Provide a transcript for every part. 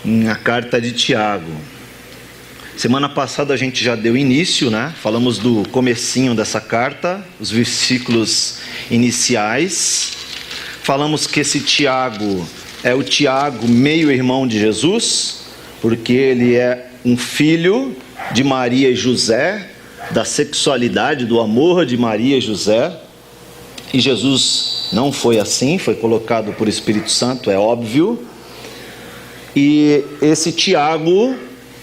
na carta de Tiago. Semana passada a gente já deu início, né? Falamos do comecinho dessa carta, os versículos iniciais. Falamos que esse Tiago é o Tiago, meio-irmão de Jesus, porque ele é um filho de Maria e José, da sexualidade, do amor de Maria e José. E Jesus não foi assim, foi colocado por Espírito Santo, é óbvio. E esse Tiago,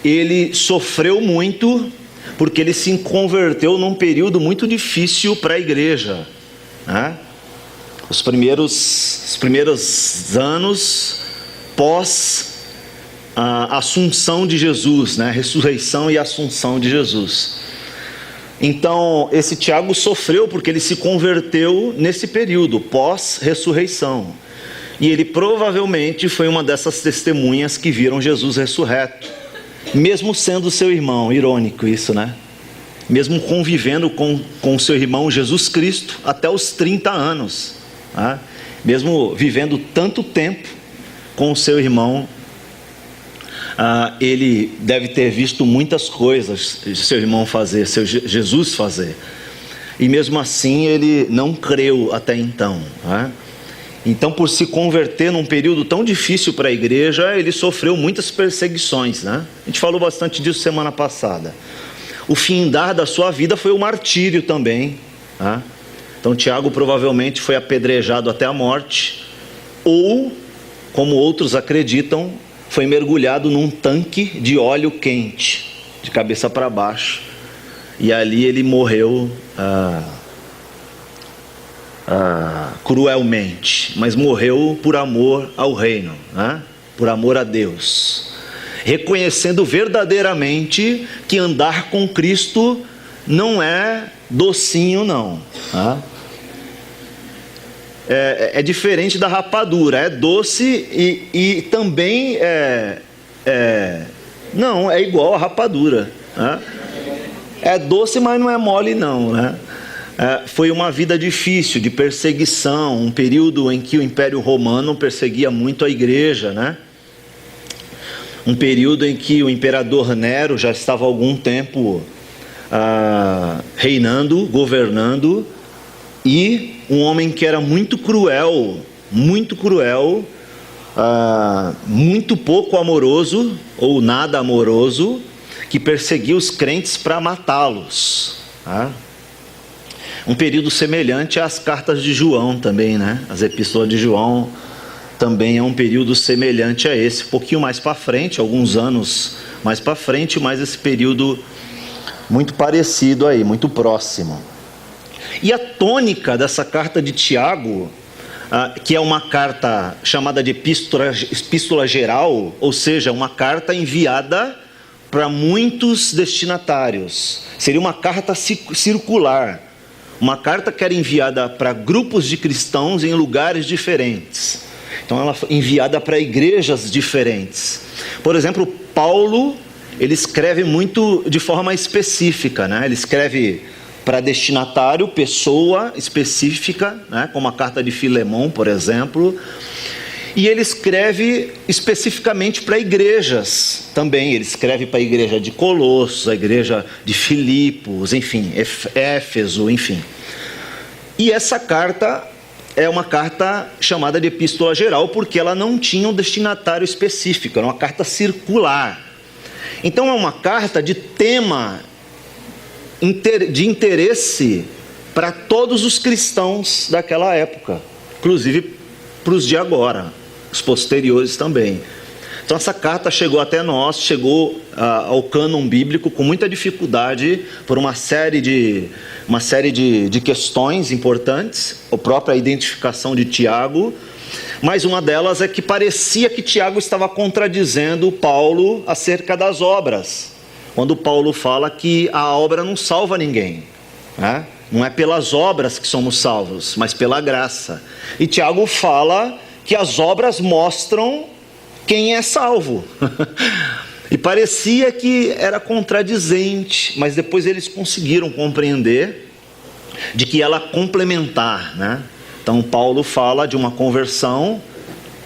ele sofreu muito, porque ele se converteu num período muito difícil para a igreja, né? Os primeiros anos pós a assunção de Jesus, né? Ressurreição e assunção de Jesus. Então, esse Tiago sofreu porque ele se converteu nesse período pós-ressurreição. E ele provavelmente foi uma dessas testemunhas que viram Jesus ressurreto, mesmo sendo seu irmão. Irônico isso, né? Mesmo convivendo com seu irmão Jesus Cristo até os 30 anos, né? Mesmo vivendo tanto tempo com o seu irmão, ele deve ter visto muitas coisas seu irmão fazer, seu Jesus fazer, e mesmo assim ele não creu até então, né? Então, por se converter num período tão difícil para a igreja, ele sofreu muitas perseguições, né? A gente falou bastante disso semana passada. O findar da sua vida foi o martírio também, né? Então Tiago provavelmente foi apedrejado até a morte, ou, como outros acreditam, foi mergulhado num tanque de óleo quente, de cabeça para baixo, e ali ele morreu cruelmente, mas morreu por amor ao reino, né? Por amor a Deus, reconhecendo verdadeiramente que andar com Cristo não é docinho não, né? É diferente da rapadura, é doce e também não, é igual a rapadura, né? É doce, mas não é mole não, né? Foi uma vida difícil, de perseguição, um período em que o Império Romano perseguia muito a igreja, né? Um período em que o imperador Nero já estava há algum tempo reinando, governando, e um homem que era muito cruel, muito pouco amoroso, ou nada amoroso, que perseguia os crentes para matá-los, tá? Um período semelhante às cartas de João também, né? As epístolas de João também é um período semelhante a esse, um pouquinho mais para frente, alguns anos mais para frente, mas esse período muito parecido aí, muito próximo. E a tônica dessa carta de Tiago, que é uma carta chamada de epístola geral, ou seja, uma carta enviada para muitos destinatários, seria uma carta circular, uma carta que era enviada para grupos de cristãos em lugares diferentes. Então ela foi enviada para igrejas diferentes. Por exemplo, Paulo, ele escreve muito de forma específica, né? Ele escreve para destinatário, pessoa específica, né? Como a carta de Filemão, por exemplo. E ele escreve especificamente para igrejas também. Ele escreve para a igreja de Colossos, a igreja de Filipos, enfim, Éfeso, enfim. E essa carta é uma carta chamada de epístola geral, porque ela não tinha um destinatário específico, era uma carta circular. Então é uma carta de tema, de interesse para todos os cristãos daquela época, inclusive para os de agora, os posteriores também. Então essa carta chegou até nós, chegou ao cânon bíblico com muita dificuldade, por uma série de questões importantes, a própria identificação de Tiago, mas uma delas é que parecia que Tiago estava contradizendo Paulo acerca das obras, quando Paulo fala que a obra não salva ninguém, né? Não é pelas obras que somos salvos, mas pela graça. E Tiago fala que as obras mostram quem é salvo. E parecia que era contradizente, mas depois eles conseguiram compreender de que ela é complementar, né? Então Paulo fala de uma conversão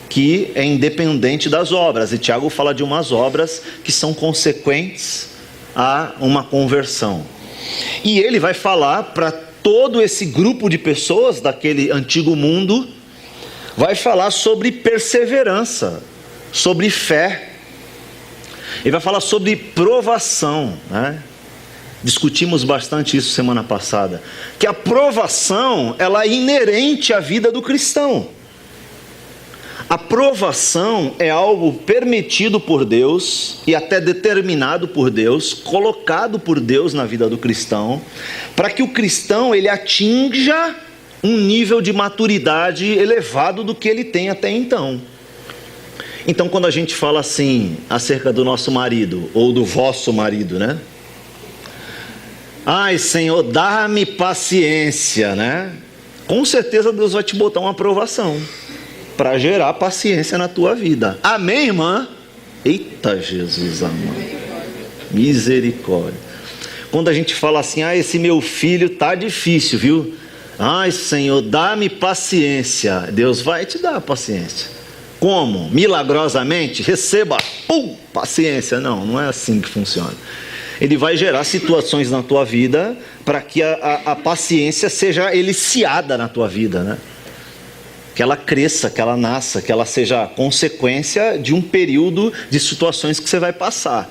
que é independente das obras. E Tiago fala de umas obras que são consequentes a uma conversão. E ele vai falar para todo esse grupo de pessoas daquele antigo mundo, vai falar sobre perseverança, sobre fé. Ele vai falar sobre provação, né? Discutimos bastante isso semana passada, que a provação, ela é inerente à vida do cristão. A provação é algo permitido por Deus e até determinado por Deus, colocado por Deus na vida do cristão, para que o cristão ele atinja um nível de maturidade elevado do que ele tem até então. Então, quando a gente fala assim acerca do nosso marido ou do vosso marido, né? Ai, Senhor, dá-me paciência, né? Com certeza Deus vai te botar uma aprovação para gerar paciência na tua vida. Amém, irmã? Eita, Jesus amado. Misericórdia. Quando a gente fala assim, esse meu filho tá difícil, viu? Ai, Senhor, dá-me paciência. Deus vai te dar paciência. Como? Milagrosamente? Receba, paciência. Não é assim que funciona. Ele vai gerar situações na tua vida para que a paciência seja eliciada na tua vida, né? Que ela cresça, que ela nasça, que ela seja consequência de um período de situações que você vai passar.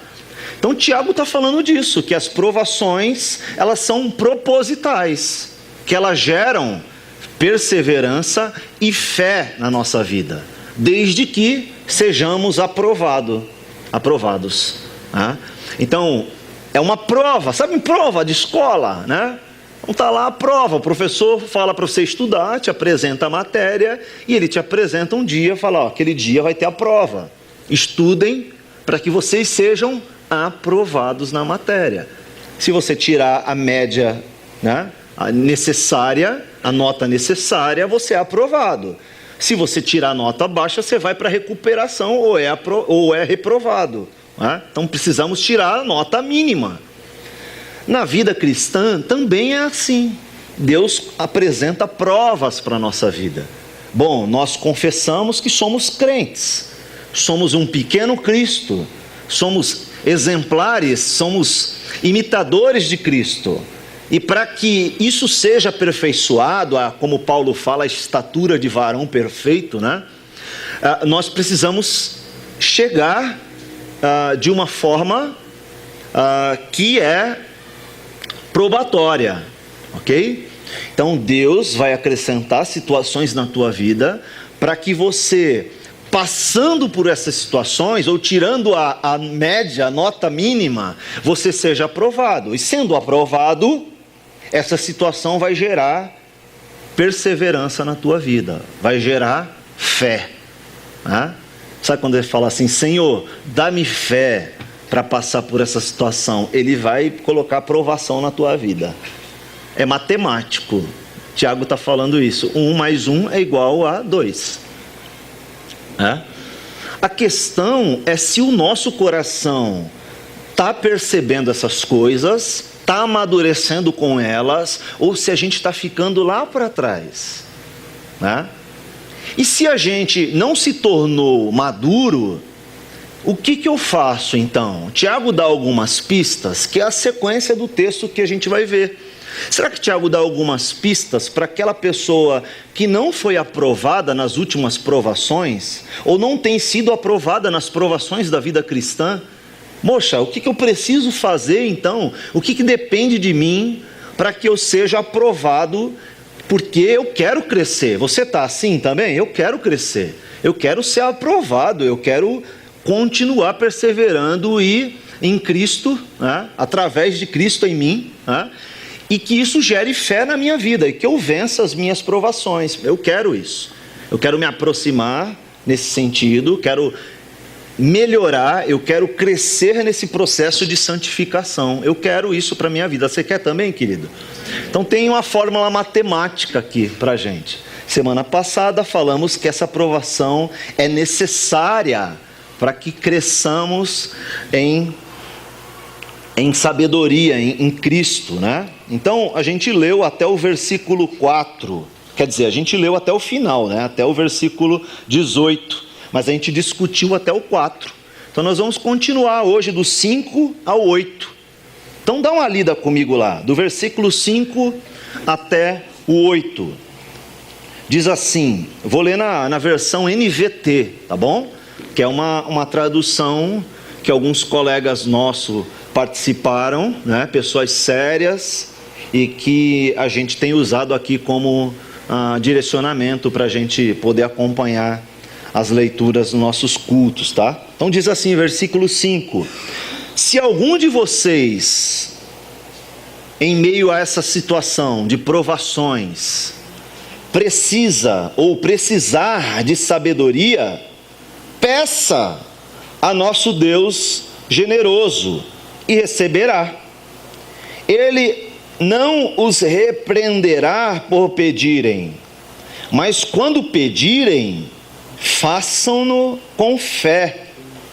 Então Tiago está falando disso, que as provações, elas são propositais, que elas geram perseverança e fé na nossa vida, desde que sejamos aprovados. Né? Então, é uma prova, sabe, prova de escola, né? Então está lá a prova, o professor fala para você estudar, te apresenta a matéria, e ele te apresenta um dia, fala, aquele dia vai ter a prova. Estudem para que vocês sejam aprovados na matéria. Se você tirar a média, né, a nota necessária, você é aprovado. Se você tirar a nota baixa, você vai para recuperação ou é reprovado. Né? Então precisamos tirar a nota mínima. Na vida cristã também é assim. Deus apresenta provas para a nossa vida. Bom, nós confessamos que somos crentes, somos um pequeno Cristo, somos exemplares, somos imitadores de Cristo. E para que isso seja aperfeiçoado, como Paulo fala, a estatura de varão perfeito, né? Nós precisamos chegar de uma forma que é probatória, ok? Então Deus vai acrescentar situações na tua vida para que você, passando por essas situações ou tirando a média, a nota mínima, você seja aprovado. E sendo aprovado, essa situação vai gerar perseverança na tua vida, vai gerar fé. Né? Sabe quando ele fala assim, Senhor, dá-me fé para passar por essa situação? Ele vai colocar aprovação na tua vida. É matemático. Tiago está falando isso. 1 mais 1 é igual a 2. A questão é se o nosso coração está percebendo essas coisas, está amadurecendo com elas, ou se a gente está ficando lá para trás. E se a gente não se tornou maduro, o que eu faço então? Tiago dá algumas pistas, que é a sequência do texto que a gente vai ver. Será que Tiago dá algumas pistas para aquela pessoa que não foi aprovada nas últimas provações, ou não tem sido aprovada nas provações da vida cristã? Moxa, o que eu preciso fazer então? O que depende de mim para que eu seja aprovado? Porque eu quero crescer. Você está assim também? Eu quero crescer. Eu quero ser aprovado. Eu quero continuar perseverando e em Cristo, né? Através de Cristo em mim, né? E que isso gere fé na minha vida, e que eu vença as minhas provações. Eu quero isso. Eu quero me aproximar nesse sentido, quero melhorar, eu quero crescer nesse processo de santificação. Eu quero isso para a minha vida. Você quer também, querido? Então tem uma fórmula matemática aqui para a gente. Semana passada falamos que essa aprovação é necessária para que cresçamos em sabedoria, em Cristo, né? Então a gente leu até o versículo 4, quer dizer, a gente leu até o final, né? Até o versículo 18. mas a gente discutiu até o 4. Então nós vamos continuar hoje do 5 ao 8. Então dá uma lida comigo lá, do versículo 5 até o 8. Diz assim, vou ler na versão NVT, tá bom? Que é uma tradução que alguns colegas nossos participaram, né? Pessoas sérias, e que a gente tem usado aqui como direcionamento para a gente poder acompanhar as leituras dos nossos cultos, tá? Então diz assim, versículo 5: se algum de vocês, em meio a essa situação de provações, precisa ou precisar de sabedoria, peça a nosso Deus generoso e receberá. Ele não os repreenderá por pedirem, mas quando pedirem, façam-no com fé,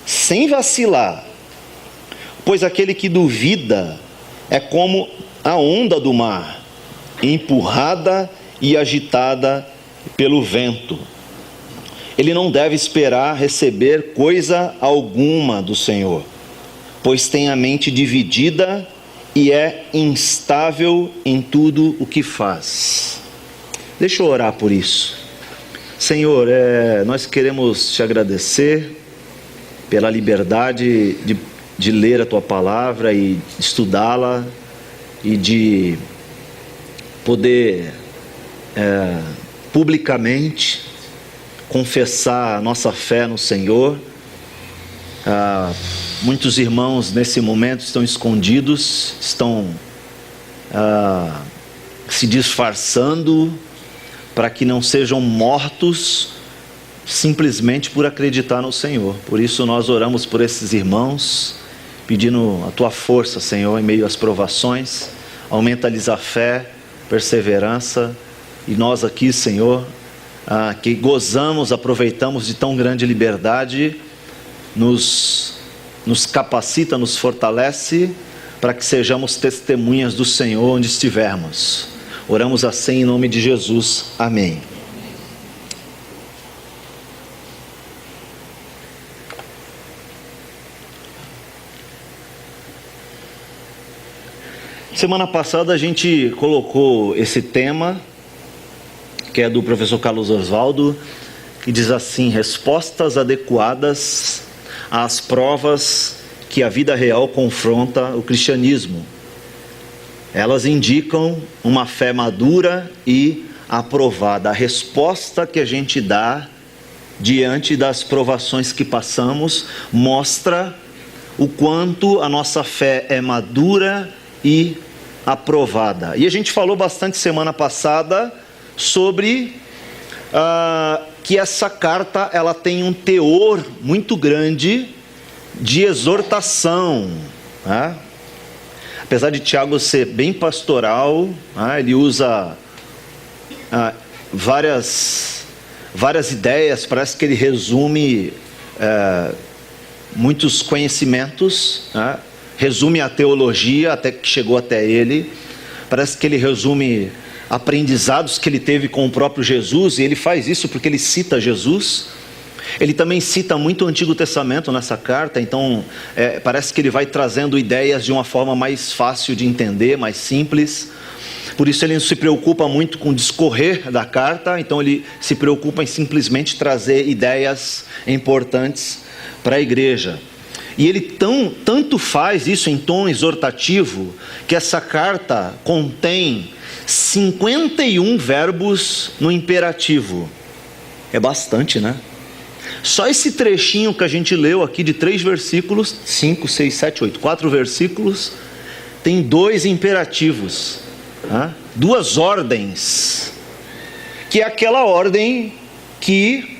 sem vacilar. Pois aquele que duvida é como a onda do mar, empurrada e agitada pelo vento. Ele não deve esperar receber coisa alguma do Senhor, pois tem a mente dividida e é instável em tudo o que faz. Deixa eu orar por isso. Senhor, nós queremos te agradecer pela liberdade de ler a tua palavra e estudá-la, e de poder publicamente confessar a nossa fé no Senhor. Muitos irmãos nesse momento estão escondidos, estão se disfarçando para que não sejam mortos simplesmente por acreditar no Senhor. Por isso nós oramos por esses irmãos, pedindo a tua força, Senhor, em meio às provações. Aumenta-lhes a fé, perseverança, e nós aqui, Senhor, que gozamos, aproveitamos de tão grande liberdade, nos capacita, nos fortalece, para que sejamos testemunhas do Senhor onde estivermos. Oramos assim em nome de Jesus, amém. Semana passada a gente colocou esse tema, que é do professor Carlos Oswaldo, que diz assim: respostas adequadas às provas que a vida real confronta o cristianismo. Elas indicam uma fé madura e aprovada. A resposta que a gente dá diante das provações que passamos mostra o quanto a nossa fé é madura e aprovada. E a gente falou bastante semana passada sobre que essa carta ela tem um teor muito grande de exortação, né? Apesar de Tiago ser bem pastoral, ele usa várias ideias, parece que ele resume muitos conhecimentos, resume a teologia até que chegou até ele, parece que ele resume aprendizados que ele teve com o próprio Jesus, e ele faz isso porque ele cita Jesus. Ele também cita muito o Antigo Testamento nessa carta, então parece que ele vai trazendo ideias de uma forma mais fácil de entender, mais simples. Por isso ele não se preocupa muito com o discorrer da carta, então ele se preocupa em simplesmente trazer ideias importantes para a igreja. E ele tanto faz isso em tom exortativo, que essa carta contém 51 verbos no imperativo. É bastante, né? Só esse trechinho que a gente leu aqui de 3 versículos, 5, 6, 7, 8, 4 versículos, tem 2 imperativos, 2 ordens, que é aquela ordem que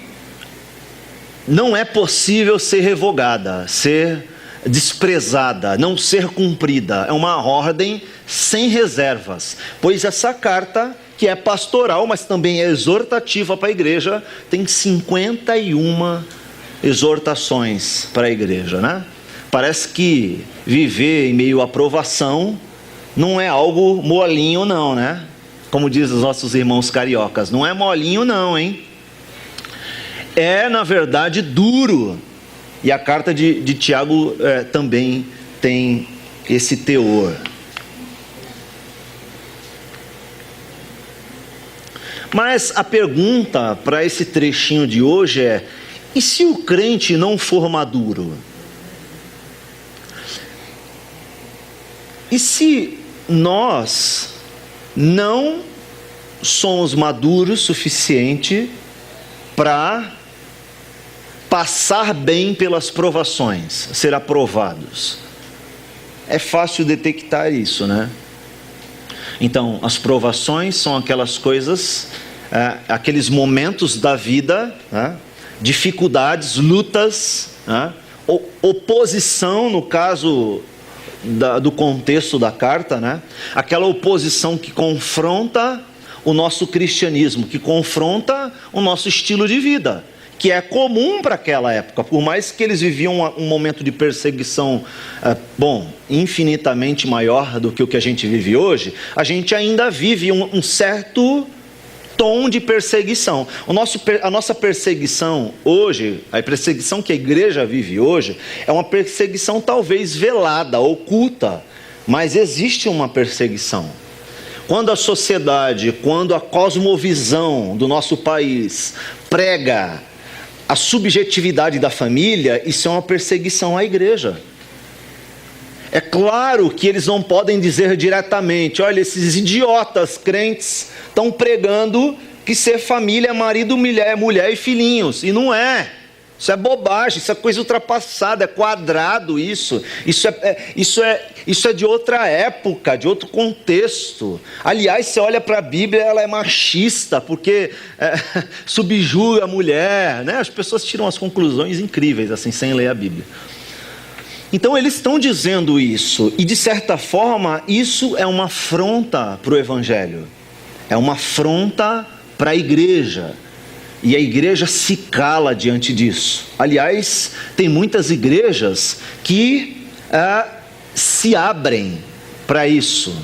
não é possível ser revogada, ser desprezada, não ser cumprida. É uma ordem sem reservas, pois essa carta, que é pastoral, mas também é exortativa para a igreja, tem 51 exortações para a igreja, né? Parece que viver em meio à provação não é algo molinho não, né? Como diz os nossos irmãos cariocas, não é molinho não, hein? é, na verdade, duro. E a carta de Tiago também tem esse teor. Mas a pergunta para esse trechinho de hoje é: e se o crente não for maduro? E se nós não somos maduros o suficiente para passar bem pelas provações, ser aprovados? É fácil detectar isso, né? Então, as provações são aquelas coisas, aqueles momentos da vida, dificuldades, lutas, oposição, no caso do contexto da carta, né? Aquela oposição que confronta o nosso cristianismo, que confronta o nosso estilo de vida, que é comum para aquela época. Por mais que eles viviam um momento de perseguição, infinitamente maior do que o que a gente vive hoje, a gente ainda vive um certo tom de perseguição. A nossa perseguição hoje, a perseguição que a igreja vive hoje, é uma perseguição talvez velada, oculta, mas existe uma perseguição. Quando a sociedade, quando a cosmovisão do nosso país prega a subjetividade da família, isso é uma perseguição à igreja. É claro que eles não podem dizer diretamente: olha, esses idiotas crentes estão pregando que ser família é marido, mulher e filhinhos. E não é. Isso é bobagem, isso é coisa ultrapassada, é quadrado isso. Isso é de outra época, de outro contexto. Aliás, você olha para a Bíblia, ela é machista, porque subjuga a mulher, né? As pessoas tiram as conclusões incríveis, assim, sem ler a Bíblia. Então eles estão dizendo isso, e de certa forma, isso é uma afronta para o Evangelho. É uma afronta para a igreja. E a igreja se cala diante disso. Aliás, tem muitas igrejas que se abrem para isso.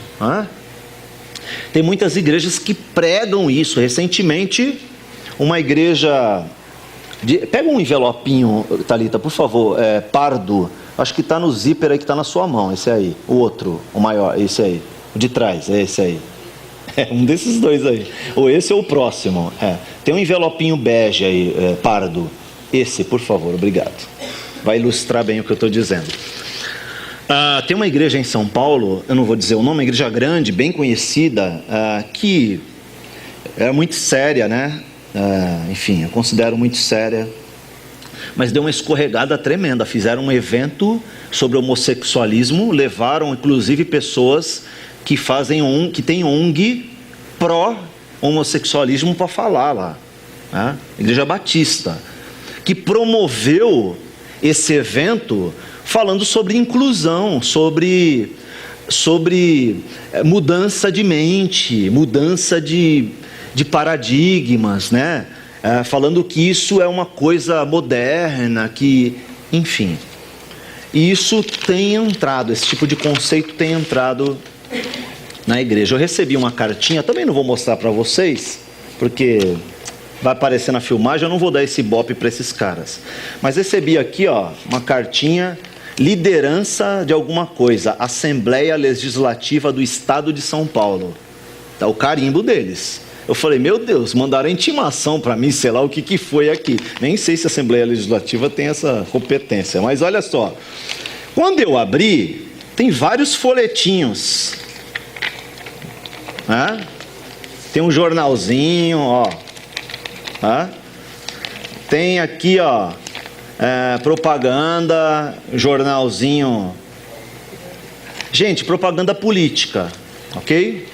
Tem muitas igrejas que pregam isso. Recentemente, uma igreja... Pega um envelopinho, Thalita, por favor, pardo. Acho que está no zíper aí que está na sua mão, esse aí. O outro, o maior, esse aí. O de trás, é esse aí. Um desses dois aí. Ou esse ou o próximo. Tem um envelopinho bege aí, pardo. Esse, por favor, obrigado. Vai ilustrar bem o que eu estou dizendo. Tem uma igreja em São Paulo, eu não vou dizer o nome, uma igreja grande, bem conhecida, que era muito séria, né? Enfim, eu considero muito séria. Mas deu uma escorregada tremenda. Fizeram um evento sobre homossexualismo, levaram inclusive pessoas que tem ONG pró-homossexualismo para falar lá. Igreja Batista, que promoveu esse evento falando sobre inclusão, sobre mudança de mente, mudança de paradigmas, né? Falando que isso é uma coisa moderna, que, enfim, isso tem entrado, esse tipo de conceito tem entrado na igreja. Eu recebi uma cartinha, também não vou mostrar para vocês, porque vai aparecer na filmagem, eu não vou dar esse ibope para esses caras. Mas recebi aqui, uma cartinha, liderança de alguma coisa, Assembleia Legislativa do Estado de São Paulo. Tá o carimbo deles. Eu falei, meu Deus, mandaram intimação para mim, sei lá o que foi aqui. Nem sei se a Assembleia Legislativa tem essa competência, mas olha só. Quando eu abri, tem vários folhetinhos. Tem um jornalzinho, tem aqui, propaganda, jornalzinho. Gente, propaganda política, ok?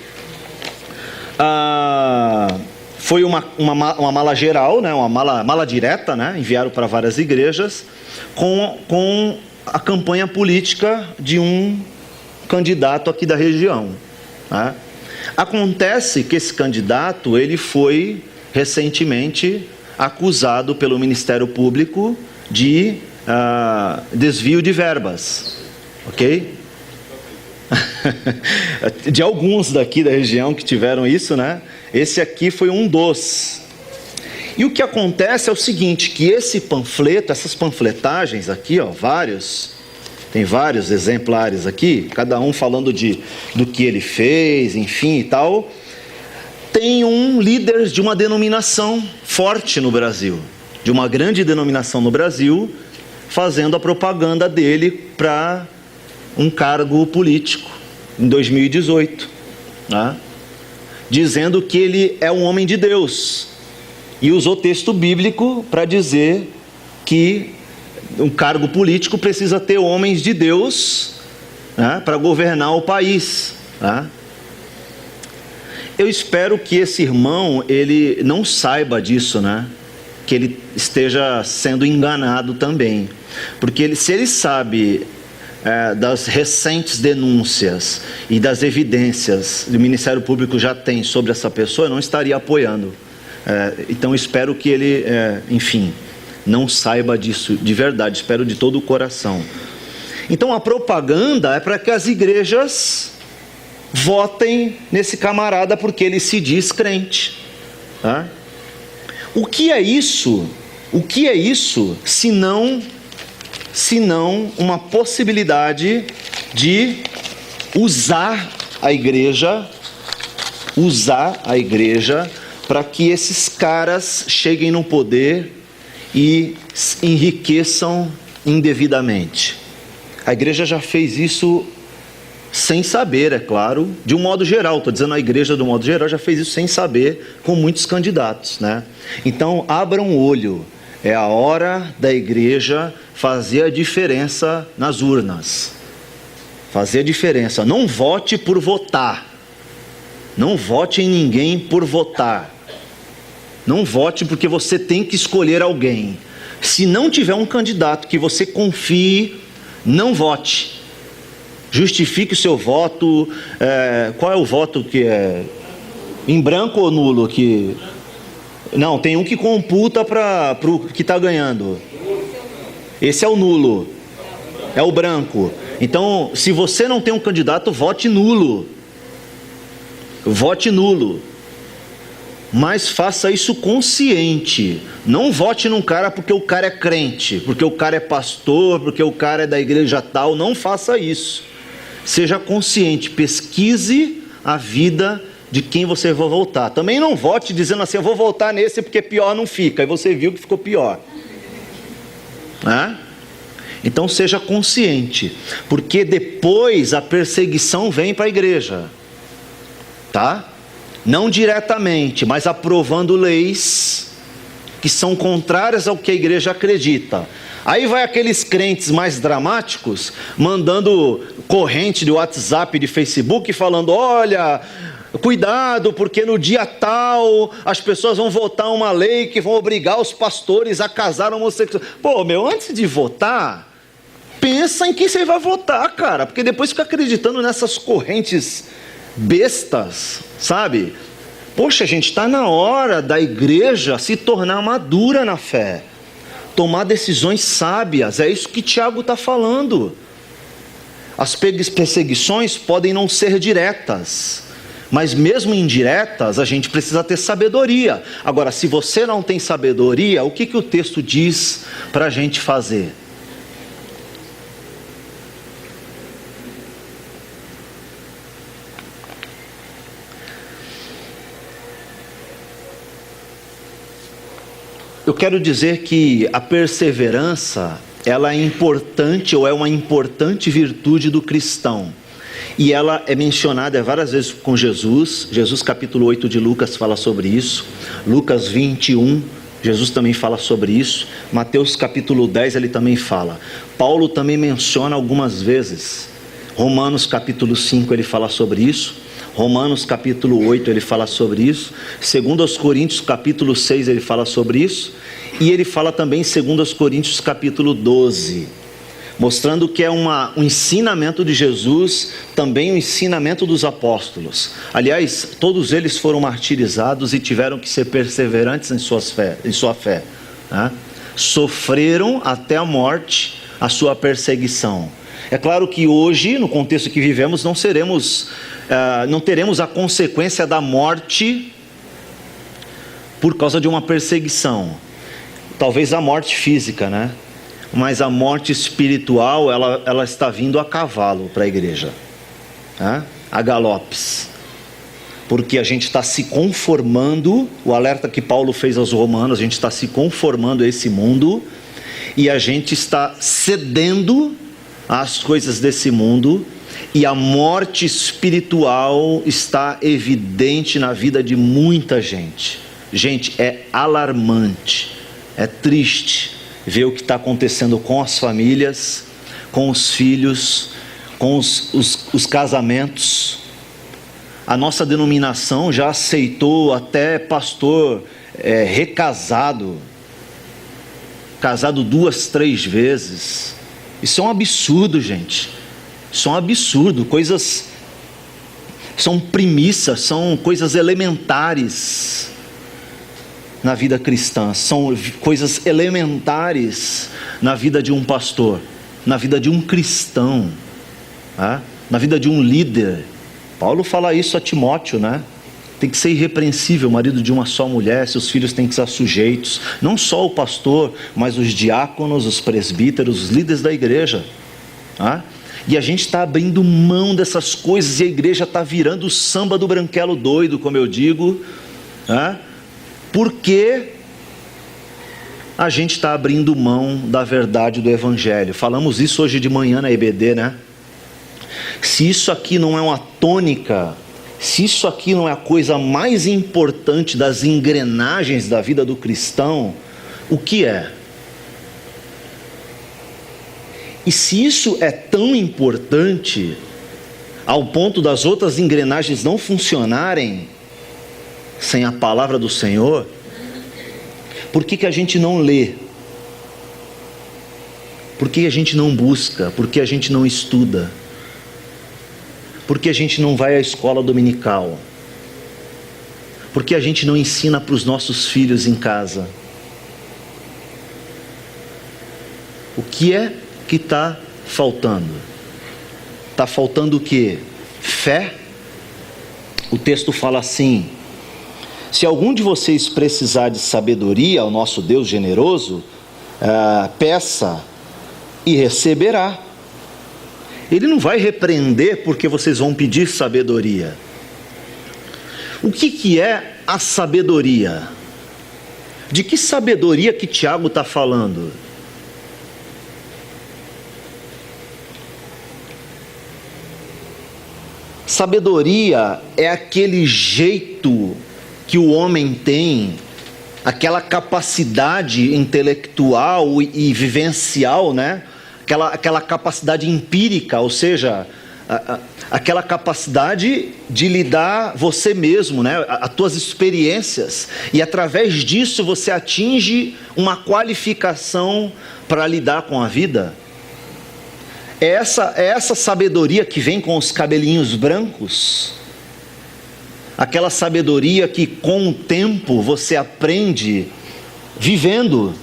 Foi uma mala geral, né? Uma mala direta, né? Enviaram para várias igrejas com a campanha política de um candidato aqui da região. Acontece que esse candidato, ele foi recentemente acusado pelo Ministério Público de desvio de verbas, ok? De alguns daqui da região que tiveram isso, né? Esse aqui foi um dos. E o que acontece é o seguinte, que esse panfleto, essas panfletagens aqui, ó, tem vários exemplares aqui, cada um falando do que ele fez, enfim e tal. Tem um líder de uma denominação forte no Brasil, de uma grande denominação no Brasil, fazendo a propaganda dele para um cargo político em 2018, né? Dizendo que ele é um homem de Deus, e usou texto bíblico para dizer que um cargo político precisa ter homens de Deus, né, para governar o país, né? Eu espero que esse irmão, ele não saiba disso, né? Que ele esteja sendo enganado também, porque se ele sabe das recentes denúncias e das evidências que o Ministério Público já tem sobre essa pessoa, eu não estaria apoiando. Então espero que ele, enfim, não saiba disso de verdade, espero de todo o coração. Então a propaganda é para que as igrejas votem nesse camarada porque ele se diz crente, tá? O que é isso? O que é isso senão uma possibilidade de usar a igreja para que esses caras cheguem no poder e enriqueçam indevidamente. A igreja já fez isso sem saber, é claro, de um modo geral, estou dizendo a igreja do modo geral, já fez isso sem saber com muitos candidatos, né? Então abram o olho, é a hora da igreja fazer a diferença nas urnas, fazer a diferença. Não vote por votar, não vote em ninguém por votar, não vote porque você tem que escolher alguém. Se não tiver um candidato que você confie, não vote. Justifique o seu voto. Qual é o voto que é em branco ou nulo? Não, tem um que computa para o que está ganhando. Esse é o nulo, é o branco. Então, se você não tem um candidato, vote nulo. Vote nulo. Mas faça isso consciente. Não vote num cara porque o cara é crente, porque o cara é pastor, porque o cara é da igreja tal. Não faça isso. Seja consciente, pesquise a vida de quem você vai votar. Também não vote dizendo assim, eu vou votar nesse porque pior não fica. Aí você viu que ficou pior. Então seja consciente, porque depois a perseguição vem para a igreja, tá? Não diretamente, mas aprovando leis que são contrárias ao que a igreja acredita. Aí vai aqueles crentes mais dramáticos, mandando corrente de WhatsApp, de Facebook, falando, olha, cuidado, porque no dia tal, as pessoas vão votar uma lei que vão obrigar os pastores a casar homossexuais. Antes de votar, pensa em quem você vai votar, cara, porque depois fica acreditando nessas correntes bestas, sabe? Poxa, gente, está na hora da igreja se tornar madura na fé, tomar decisões sábias. É isso que Tiago está falando. As perseguições podem não ser diretas, mas mesmo indiretas, a gente precisa ter sabedoria. Agora, se você não tem sabedoria, o que o texto diz para a gente fazer? Eu quero dizer que a perseverança, ela é importante, ou é uma importante virtude do cristão. E ela é mencionada várias vezes com Jesus. Jesus capítulo 8 de Lucas fala sobre isso. Lucas 21, Jesus também fala sobre isso. Mateus capítulo 10 ele também fala. Paulo também menciona algumas vezes. Romanos capítulo 5 ele fala sobre isso. Romanos capítulo 8 ele fala sobre isso. 2 Coríntios capítulo 6 ele fala sobre isso. E ele fala também em 2 Coríntios capítulo 12. Mostrando que é um ensinamento de Jesus, também um ensinamento dos apóstolos. Aliás, todos eles foram martirizados e tiveram que ser perseverantes em sua fé. Tá? Sofreram até a morte a sua perseguição. É claro que hoje, no contexto que vivemos, não teremos a consequência da morte por causa de uma perseguição. Talvez a morte física, né? Mas a morte espiritual, ela está vindo a cavalo para a igreja, né? A galopes. Porque a gente está se conformando, o alerta que Paulo fez aos romanos, a gente está se conformando a esse mundo, e a gente está cedendo às coisas desse mundo, e a morte espiritual está evidente na vida de muita gente. Gente, é alarmante, é triste ver o que está acontecendo com as famílias, com os filhos, com os casamentos. A nossa denominação já aceitou até pastor recasado, casado 2, 3 vezes. Isso é um absurdo, gente. Isso é um absurdo. Coisas, são premissas, são coisas elementares na vida cristã. São coisas elementares na vida de um pastor, na vida de um cristão, né? Na vida de um líder. Paulo fala isso a Timóteo, né? Tem que ser irrepreensível, marido de uma só mulher, seus filhos têm que estar sujeitos, não só o pastor, mas os diáconos, os presbíteros, os líderes da igreja, né? E a gente está abrindo mão dessas coisas, e a igreja está virando o samba do branquelo doido, como eu digo, né? Porque a gente está abrindo mão da verdade do evangelho. Falamos isso hoje de manhã na EBD, né? Se isso aqui não é uma tônica, se isso aqui não é a coisa mais importante das engrenagens da vida do cristão, o que é? E se isso é tão importante, ao ponto das outras engrenagens não funcionarem sem a palavra do Senhor, por que a gente não lê? Por que a gente não busca? Por que a gente não estuda? Por que a gente não vai à escola dominical? Por que a gente não ensina para os nossos filhos em casa? O que é que está faltando? Está faltando o quê? Fé? O texto fala assim: se algum de vocês precisar de sabedoria ao nosso Deus generoso, peça e receberá. Ele não vai repreender porque vocês vão pedir sabedoria. O que é a sabedoria? De que sabedoria que Tiago está falando? Sabedoria é aquele jeito que o homem tem, aquela capacidade intelectual e vivencial, né? Aquela capacidade empírica, ou seja, aquela capacidade de lidar você mesmo, né? As tuas experiências, e através disso você atinge uma qualificação para lidar com a vida. É essa sabedoria que vem com os cabelinhos brancos, aquela sabedoria que com o tempo você aprende vivendo,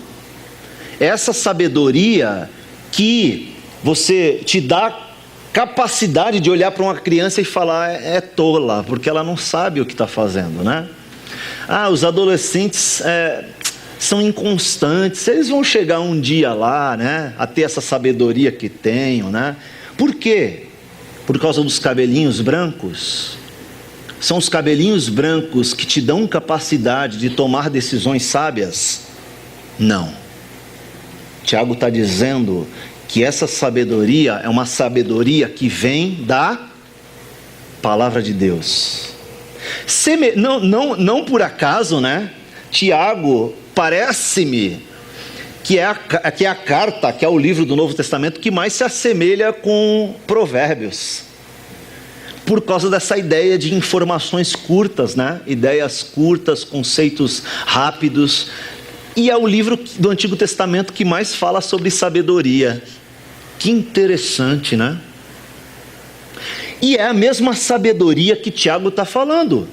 essa sabedoria que você te dá capacidade de olhar para uma criança e falar é tola, porque ela não sabe o que está fazendo, né? Os adolescentes são inconstantes, eles vão chegar um dia lá, né, a ter essa sabedoria que tenho, né? Por quê? Por causa dos cabelinhos brancos? São os cabelinhos brancos que te dão capacidade de tomar decisões sábias? Não. Tiago está dizendo que essa sabedoria é uma sabedoria que vem da palavra de Deus. Não por acaso, né? Tiago, parece-me que é a carta, que é o livro do Novo Testamento que mais se assemelha com Provérbios, por causa dessa ideia de informações curtas, né? Ideias curtas, conceitos rápidos. E é o livro do Antigo Testamento que mais fala sobre sabedoria. Que interessante, né? E é a mesma sabedoria que Tiago está falando.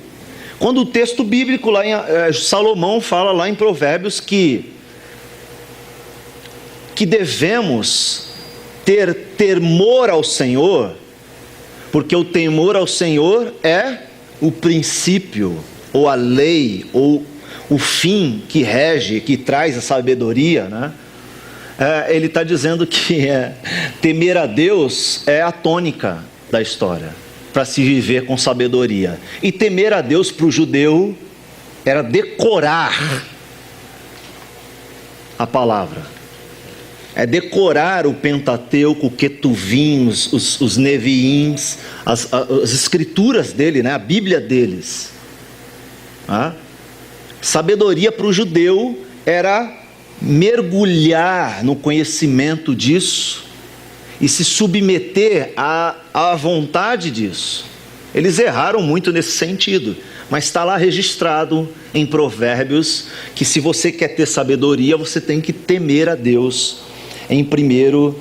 Quando o texto bíblico, lá em Salomão fala lá em Provérbios que devemos ter temor ao Senhor, porque o temor ao Senhor é o princípio, ou a lei, ou o fim que rege, que traz a sabedoria, né? Ele está dizendo que temer a Deus é a tônica da história, para se viver com sabedoria. E temer a Deus para o judeu era decorar a palavra. É decorar o Pentateuco, o Ketuvim, os Neviins, as escrituras dele, né? A Bíblia deles. Sabedoria para o judeu era mergulhar no conhecimento disso e se submeter à vontade disso. Eles erraram muito nesse sentido, mas está lá registrado em Provérbios que se você quer ter sabedoria, você tem que temer a Deus em primeiro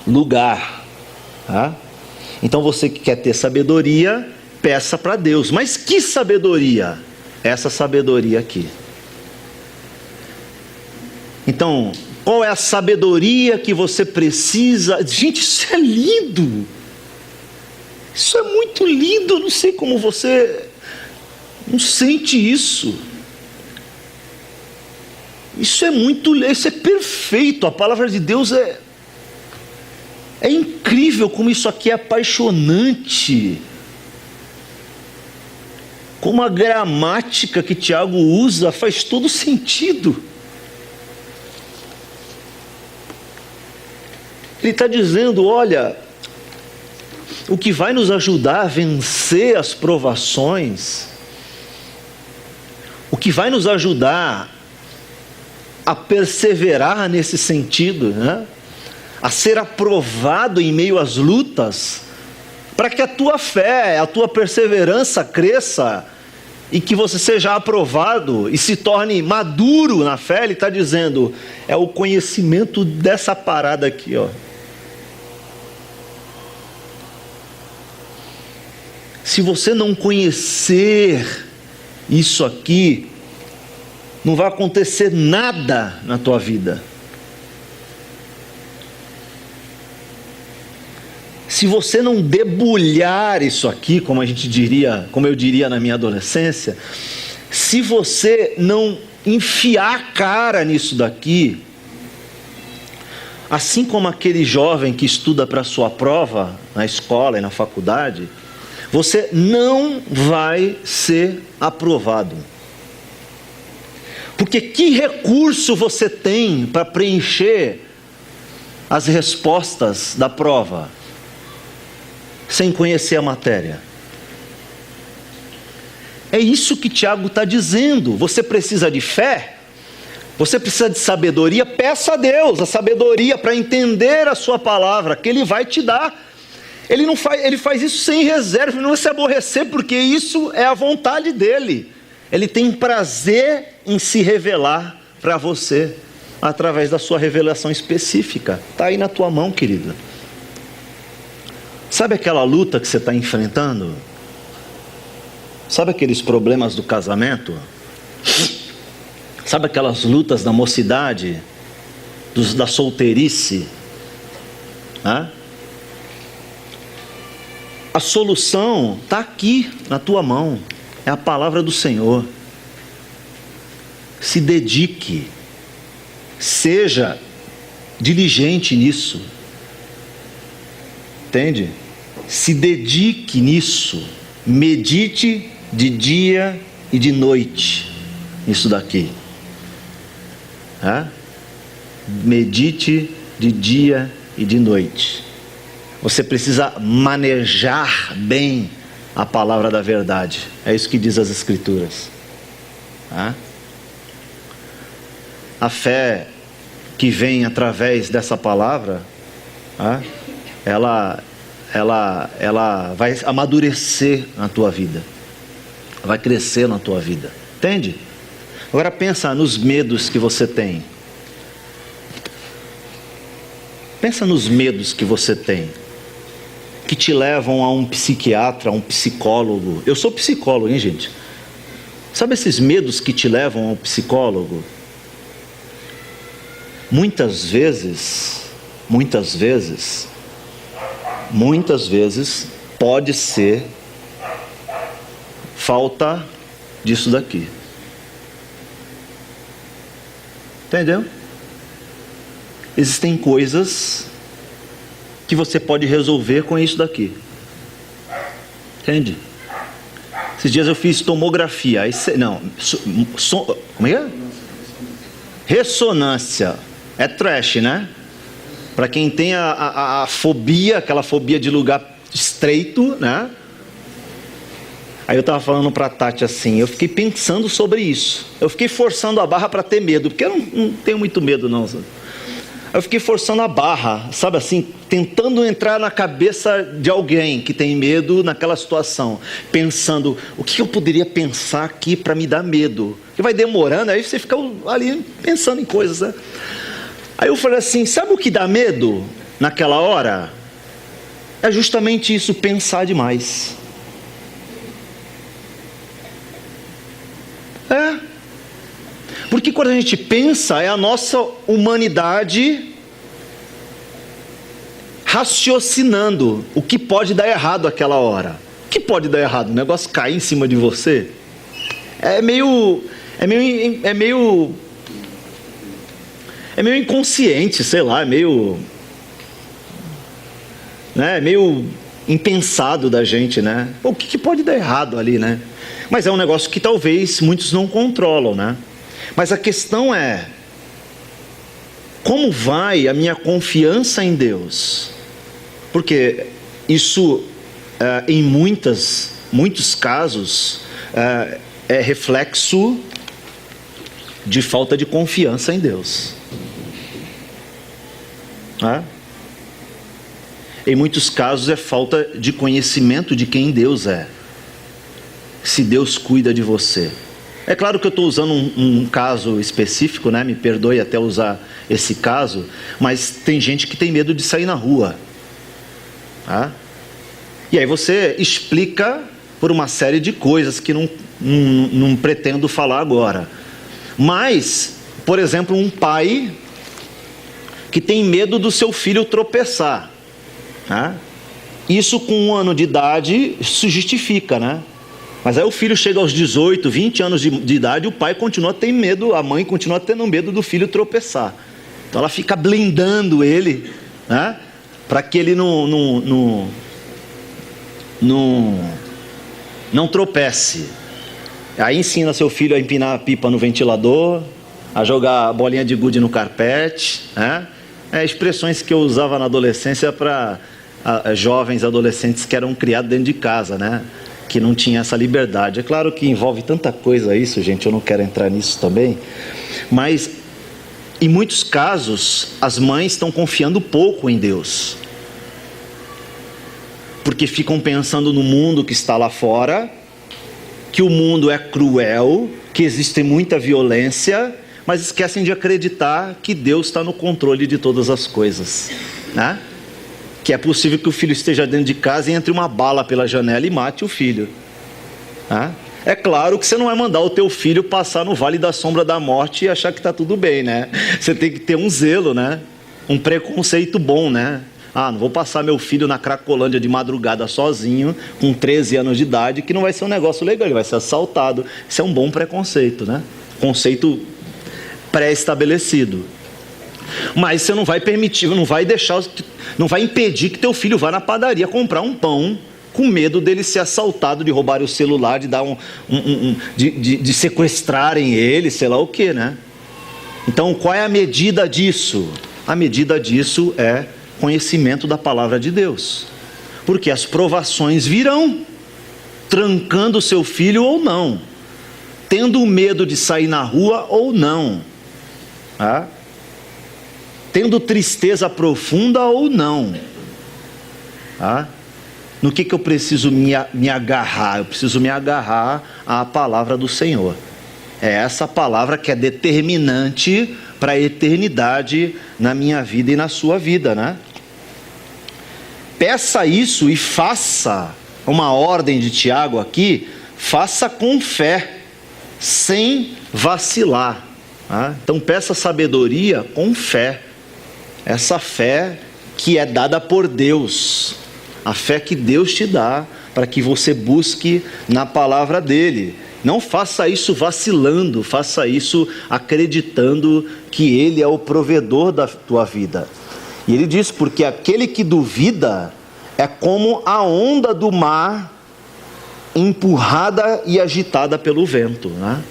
lugar. Então você que quer ter sabedoria, peça para Deus. Mas que sabedoria? Essa sabedoria aqui. Então, qual é a sabedoria que você precisa? Gente, isso é lindo. Isso é muito lindo. Eu não sei como você não sente isso. Isso é perfeito. A palavra de Deus é incrível como isso aqui é apaixonante. Como a gramática que Tiago usa faz todo sentido. Ele está dizendo, olha, o que vai nos ajudar a vencer as provações, o que vai nos ajudar a perseverar nesse sentido, né? A ser aprovado em meio às lutas, para que a tua fé, a tua perseverança cresça e que você seja aprovado e se torne maduro na fé. Ele está dizendo, é o conhecimento dessa parada aqui, ó. Se você não conhecer isso aqui, não vai acontecer nada na tua vida. Se você não debulhar isso aqui, como eu diria na minha adolescência, se você não enfiar a cara nisso daqui, assim como aquele jovem que estuda para a sua prova na escola e na faculdade, você não vai ser aprovado. Porque que recurso você tem para preencher as respostas da prova sem conhecer a matéria? É isso que Tiago está dizendo. Você precisa de fé, você precisa de sabedoria. Peça a Deus a sabedoria para entender a sua palavra, que Ele vai te dar. Ele faz isso sem reserva, ele não vai se aborrecer, porque isso é a vontade dele. Ele tem prazer em se revelar para você, através da sua revelação específica. Está aí na tua mão, querida. Sabe aquela luta que você está enfrentando? Sabe aqueles problemas do casamento? Sabe aquelas lutas da mocidade, da solteirice? A solução está aqui na tua mão, é a palavra do Senhor. Se dedique, seja diligente nisso, entende? Se dedique nisso, medite de dia e de noite, nisso daqui. Medite de dia e de noite. Você precisa manejar bem a palavra da verdade. É isso que diz as Escrituras. A fé que vem através dessa palavra, ela vai amadurecer na tua vida, vai crescer na tua vida. Entende? Agora pensa nos medos que você tem. Pensa nos medos que você tem, que te levam a um psiquiatra, a um psicólogo. Eu sou psicólogo, hein, gente? Sabe esses medos que te levam a um psicólogo? Muitas vezes, pode ser falta disso daqui. Entendeu? Existem coisas que você pode resolver com isso daqui. Entende? Esses dias eu fiz tomografia. Como é? Ressonância. É trash, né? Para quem tem a fobia, aquela fobia de lugar estreito, né? Aí eu estava falando para a Tati assim, eu fiquei pensando sobre isso. Eu fiquei forçando a barra para ter medo, porque eu não tenho muito medo não. Eu fiquei forçando a barra, sabe assim, tentando entrar na cabeça de alguém que tem medo naquela situação, pensando, o que eu poderia pensar aqui para me dar medo? Que vai demorando, aí você fica ali pensando em coisas, né? Aí eu falei assim, sabe o que dá medo naquela hora? É justamente isso, pensar demais. Porque quando a gente pensa, é a nossa humanidade raciocinando o que pode dar errado aquela hora. O que pode dar errado? O negócio cair em cima de você? É meio inconsciente, sei lá, é meio impensado da gente, né? O que pode dar errado ali, né? Mas é um negócio que talvez muitos não controlam, né? Mas a questão é, como vai a minha confiança em Deus? Porque isso, em muitos casos, é reflexo de falta de confiança em Deus. Em muitos casos é falta de conhecimento de quem Deus é. Se Deus cuida de você. É claro que eu estou usando um caso específico, né? Me perdoe até usar esse caso, mas tem gente que tem medo de sair na rua. E aí você explica por uma série de coisas que não pretendo falar agora. Mas, por exemplo, um pai que tem medo do seu filho tropeçar. Isso com 1 ano de idade, isso justifica, né? Mas aí o filho chega aos 18, 20 anos de idade, o pai continua tendo medo, a mãe continua tendo medo do filho tropeçar. Então ela fica blindando ele, né? Para que ele não tropece. Aí ensina seu filho a empinar a pipa no ventilador, a jogar bolinha de gude no carpete, né? Expressões que eu usava na adolescência para jovens adolescentes que eram criados dentro de casa, né? Que não tinha essa liberdade. É claro que envolve tanta coisa isso, gente, eu não quero entrar nisso também, mas em muitos casos as mães estão confiando pouco em Deus, porque ficam pensando no mundo que está lá fora, que o mundo é cruel, que existe muita violência, mas esquecem de acreditar que Deus está no controle de todas as coisas, né? Que é possível que o filho esteja dentro de casa e entre uma bala pela janela e mate o filho. É claro que você não vai mandar o teu filho passar no vale da sombra da morte e achar que está tudo bem, né? Você tem que ter um zelo, né? Um preconceito bom, né? Não vou passar meu filho na Cracolândia de madrugada sozinho, com 13 anos de idade, que não vai ser um negócio legal, ele vai ser assaltado. Isso é um bom preconceito, né? Conceito pré-estabelecido. Mas você não vai permitir, não vai impedir que teu filho vá na padaria comprar um pão com medo dele ser assaltado, de roubar o celular, de dar de sequestrarem ele, sei lá o que, né? Então, qual é a medida disso? A medida disso é conhecimento da palavra de Deus, porque as provações virão, trancando o seu filho ou não, tendo medo de sair na rua ou não, tendo tristeza profunda ou não. No que eu preciso me agarrar? Eu preciso me agarrar à palavra do Senhor. É essa palavra que é determinante para a eternidade na minha vida e na sua vida, né? Peça isso e faça, uma ordem de Tiago aqui, faça com fé, sem vacilar. Então peça sabedoria com fé. Essa fé que é dada por Deus, a fé que Deus te dá para que você busque na palavra dele Não faça isso vacilando, faça isso acreditando que Ele é o provedor da tua vida. E ele diz, porque aquele que duvida é como a onda do mar empurrada e agitada pelo vento, né?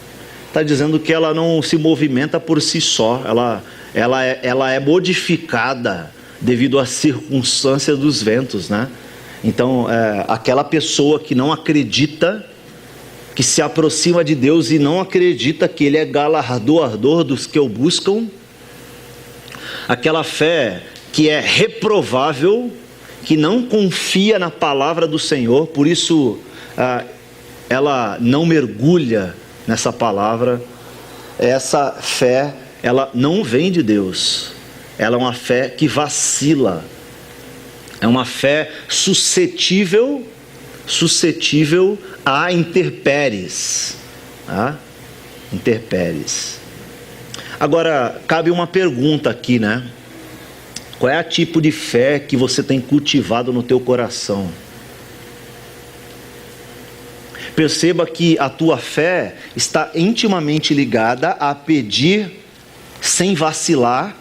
Está dizendo que ela não se movimenta por si só, ela é modificada devido às circunstâncias dos ventos, né? Então, aquela pessoa que não acredita, que se aproxima de Deus e não acredita que Ele é galardoador dos que o buscam, aquela fé que é reprovável, que não confia na palavra do Senhor, por isso ela não mergulha nessa palavra. Essa fé, ela não vem de Deus, ela é uma fé que vacila, é uma fé suscetível a intempéries, tá? Intempéries. Agora, cabe uma pergunta aqui, né? Qual é o tipo de fé que você tem cultivado no teu coração? Perceba que a tua fé está intimamente ligada a pedir, sem vacilar,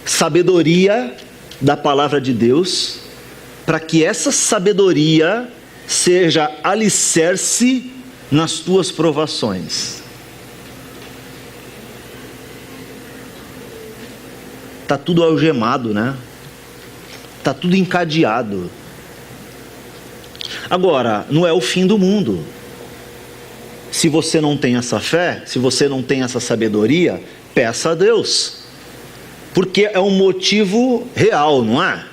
sabedoria da palavra de Deus, para que essa sabedoria seja alicerce nas tuas provações. Está tudo algemado, né? Está tudo encadeado. Agora, não é o fim do mundo. Se você não tem essa fé, se você não tem essa sabedoria, peça a Deus. Porque é um motivo real, não é?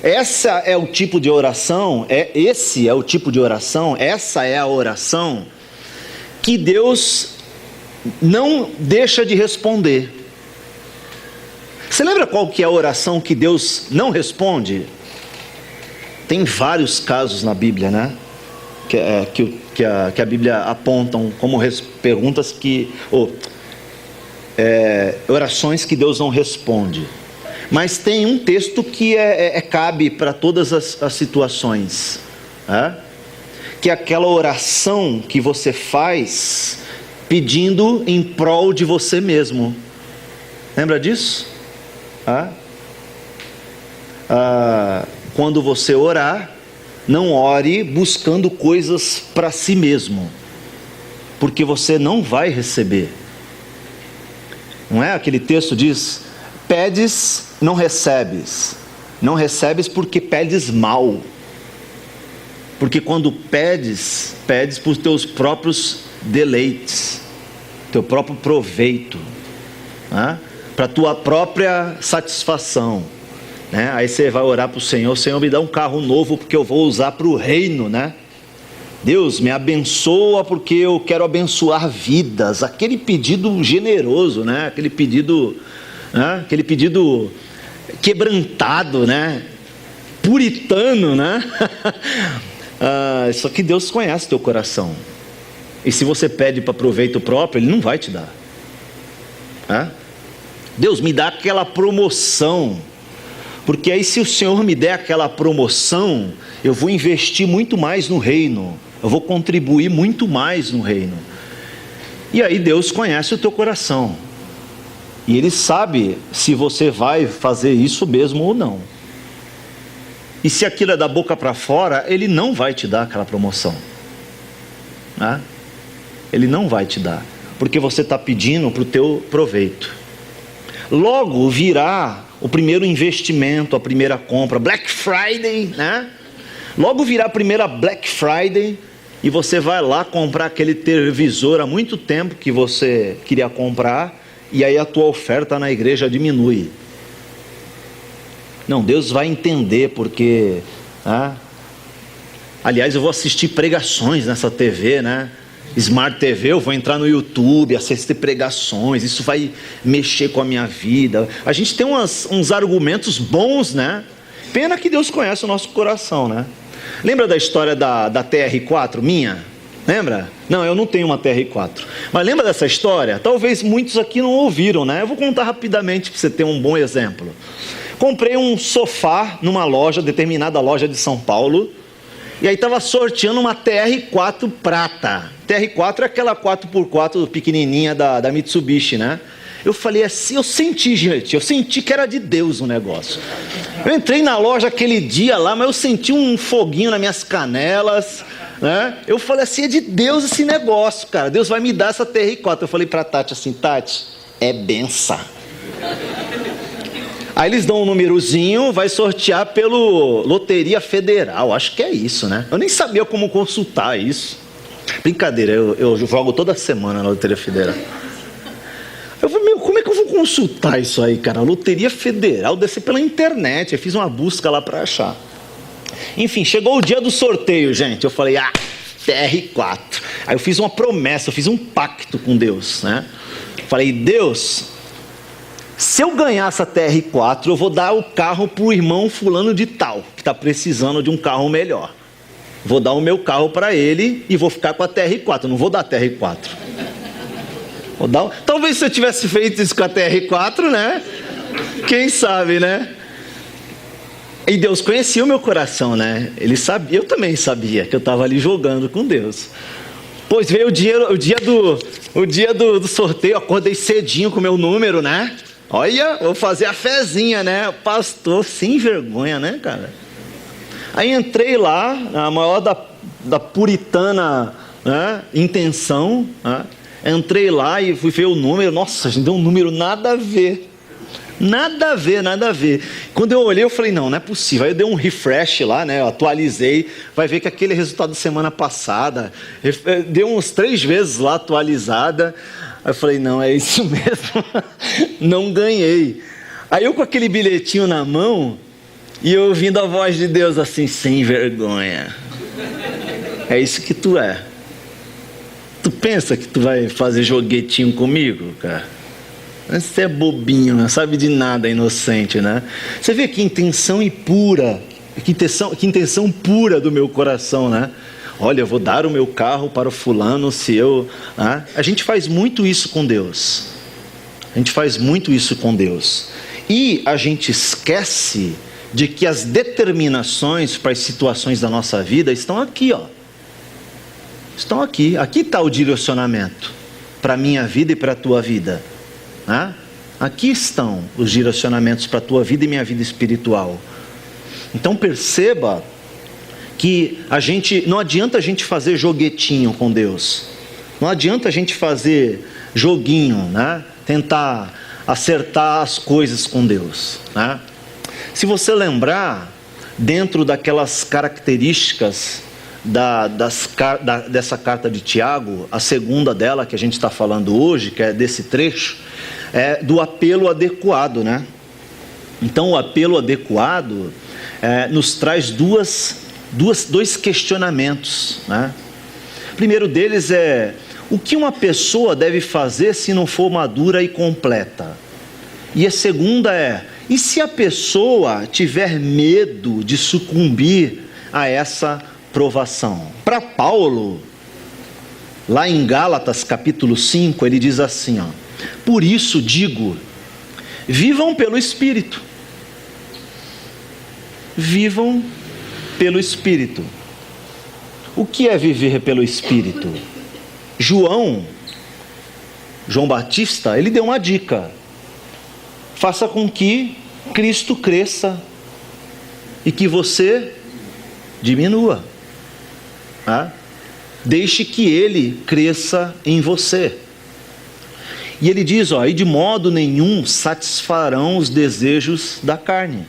Essa é o tipo de oração, esse é o tipo de oração, essa é a oração que Deus não deixa de responder. Você lembra qual que é a oração que Deus não responde? Tem vários casos na Bíblia, né? Que a Bíblia apontam como perguntas orações que Deus não responde. Mas tem um texto que cabe para todas as situações, né? Que é aquela oração que você faz pedindo em prol de você mesmo. Lembra disso? Quando você orar, não ore buscando coisas para si mesmo, porque você não vai receber. Não é? Aquele texto diz: pedes, não recebes. Não recebes porque pedes mal. Porque quando pedes por teus próprios deleites, teu próprio proveito, né? Para tua própria satisfação, né? Aí você vai orar para o Senhor: Senhor, me dá um carro novo porque eu vou usar para o reino, né? Deus, me abençoa porque eu quero abençoar vidas. Aquele pedido generoso, né? Aquele pedido quebrantado, né? Puritano, né? Só que Deus conhece teu coração. E se você pede para proveito próprio, Ele não vai te dar. Deus, me dá aquela promoção, porque aí se o Senhor me der aquela promoção, eu vou investir muito mais no reino, eu vou contribuir muito mais no reino. E aí Deus conhece o teu coração, e Ele sabe se você vai fazer isso mesmo ou não. E se aquilo é da boca para fora, Ele não vai te dar aquela promoção, né? Ele não vai te dar, porque você está pedindo para o teu proveito. Logo virá o primeiro investimento, a primeira compra, Black Friday, né? Logo virá a primeira Black Friday e você vai lá comprar aquele televisor há muito tempo que você queria comprar, e aí a tua oferta na igreja diminui. Não, Deus vai entender, porque aliás, eu vou assistir pregações nessa TV, né? Smart TV, eu vou entrar no YouTube, assistir pregações, isso vai mexer com a minha vida. A gente tem uns argumentos bons, né? Pena que Deus conhece o nosso coração, né? Lembra da história da TR4 minha? Lembra? Não, eu não tenho uma TR4. Mas lembra dessa história? Talvez muitos aqui não ouviram, né? Eu vou contar rapidamente para você ter um bom exemplo. Comprei um sofá numa loja, determinada loja de São Paulo. E aí estava sorteando uma TR4 prata. TR4 é aquela 4x4 pequenininha da Mitsubishi, né? Eu falei assim, eu senti que era de Deus o negócio. Eu entrei na loja aquele dia lá, mas eu senti um foguinho nas minhas canelas, né? Eu falei assim, é de Deus esse negócio, cara. Deus vai me dar essa TR4. Eu falei pra Tati assim, Tati, é benção. Aí eles dão um númerozinho, vai sortear pelo Loteria Federal, acho que é isso, né? Eu nem sabia como consultar isso. Brincadeira, eu jogo toda semana na Loteria Federal. Eu falei, meu, como é que eu vou consultar isso aí, cara? Loteria Federal, desci pela internet, eu fiz uma busca lá para achar. Enfim, chegou o dia do sorteio, gente. Eu falei, TR4. Aí eu fiz uma promessa, eu fiz um pacto com Deus, né? Falei, Deus, se eu ganhar essa TR4, eu vou dar o carro pro irmão fulano de tal, que está precisando de um carro melhor. Vou dar o meu carro para ele e vou ficar com a TR4, eu não vou dar a TR4. Talvez se eu tivesse feito isso com a TR4, né? Quem sabe, né? E Deus conhecia o meu coração, né? Ele sabia, eu também sabia que eu estava ali jogando com Deus. Pois veio o dia do sorteio, eu acordei cedinho com o meu número, né? Olha, vou fazer a fezinha, né? Pastor, sem vergonha, né, cara? Aí entrei lá, na maior da puritana, né, intenção, né? Entrei lá e fui ver o número. Nossa, a gente deu um número nada a ver. Nada a ver, nada a ver. Quando eu olhei, eu falei, não é possível. Aí eu dei um refresh lá, né? Eu atualizei. Vai ver que aquele resultado da semana passada, deu uns 3 vezes lá atualizada. Aí eu falei, não, é isso mesmo. Não ganhei. Aí eu com aquele bilhetinho na mão, e eu ouvindo a voz de Deus assim, sem vergonha. É isso que tu é. Tu pensa que tu vai fazer joguetinho comigo, cara? Você é bobinho, não sabe de nada, inocente, né? Você vê que intenção impura, que intenção pura do meu coração, né? Olha, eu vou dar o meu carro para o fulano se eu... Né? A gente faz muito isso com Deus. A gente faz muito isso com Deus. E a gente esquece de que as determinações para as situações da nossa vida estão aqui, ó. Estão aqui. Aqui está o direcionamento para a minha vida e para a tua vida. Né? Aqui estão os direcionamentos para a tua vida e minha vida espiritual. Então perceba que não adianta a gente fazer joguetinho com Deus. Não adianta a gente fazer joguinho, né? Tentar acertar as coisas com Deus, né? Se você lembrar, dentro daquelas características dessa carta de Tiago, a segunda dela que a gente está falando hoje, que é desse trecho, é do apelo adequado, né? Então o apelo adequado nos traz dois questionamentos, né? O primeiro deles é: o que uma pessoa deve fazer se não for madura e completa? E a segunda é: e se a pessoa tiver medo de sucumbir a essa provação? Para Paulo, lá em Gálatas capítulo 5, ele diz assim, ó: por isso digo, vivam pelo Espírito. Vivam pelo Espírito. O que é viver pelo Espírito? João Batista, ele deu uma dica: faça com que Cristo cresça e que você diminua. Deixe que Ele cresça em você. E ele diz, e de modo nenhum satisfarão os desejos da carne,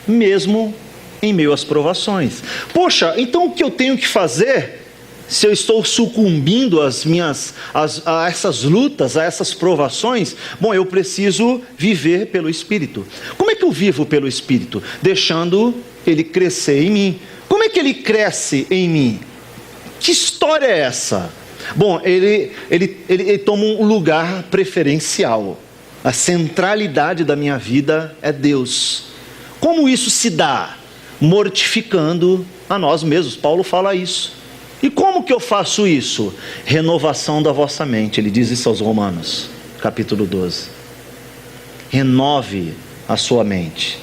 mesmo em meio às provações. Poxa, então o que eu tenho que fazer se eu estou sucumbindo a essas lutas, a essas provações? Bom, eu preciso viver pelo Espírito. Como é que eu vivo pelo Espírito? Deixando Ele crescer em mim. Como é que Ele cresce em mim? Que história é essa? Bom, ele toma um lugar preferencial. A centralidade da minha vida é Deus. Como isso se dá? Mortificando a nós mesmos. Paulo fala isso. E como que eu faço isso? Renovação da vossa mente. Ele diz isso aos Romanos, capítulo 12. Renove a sua mente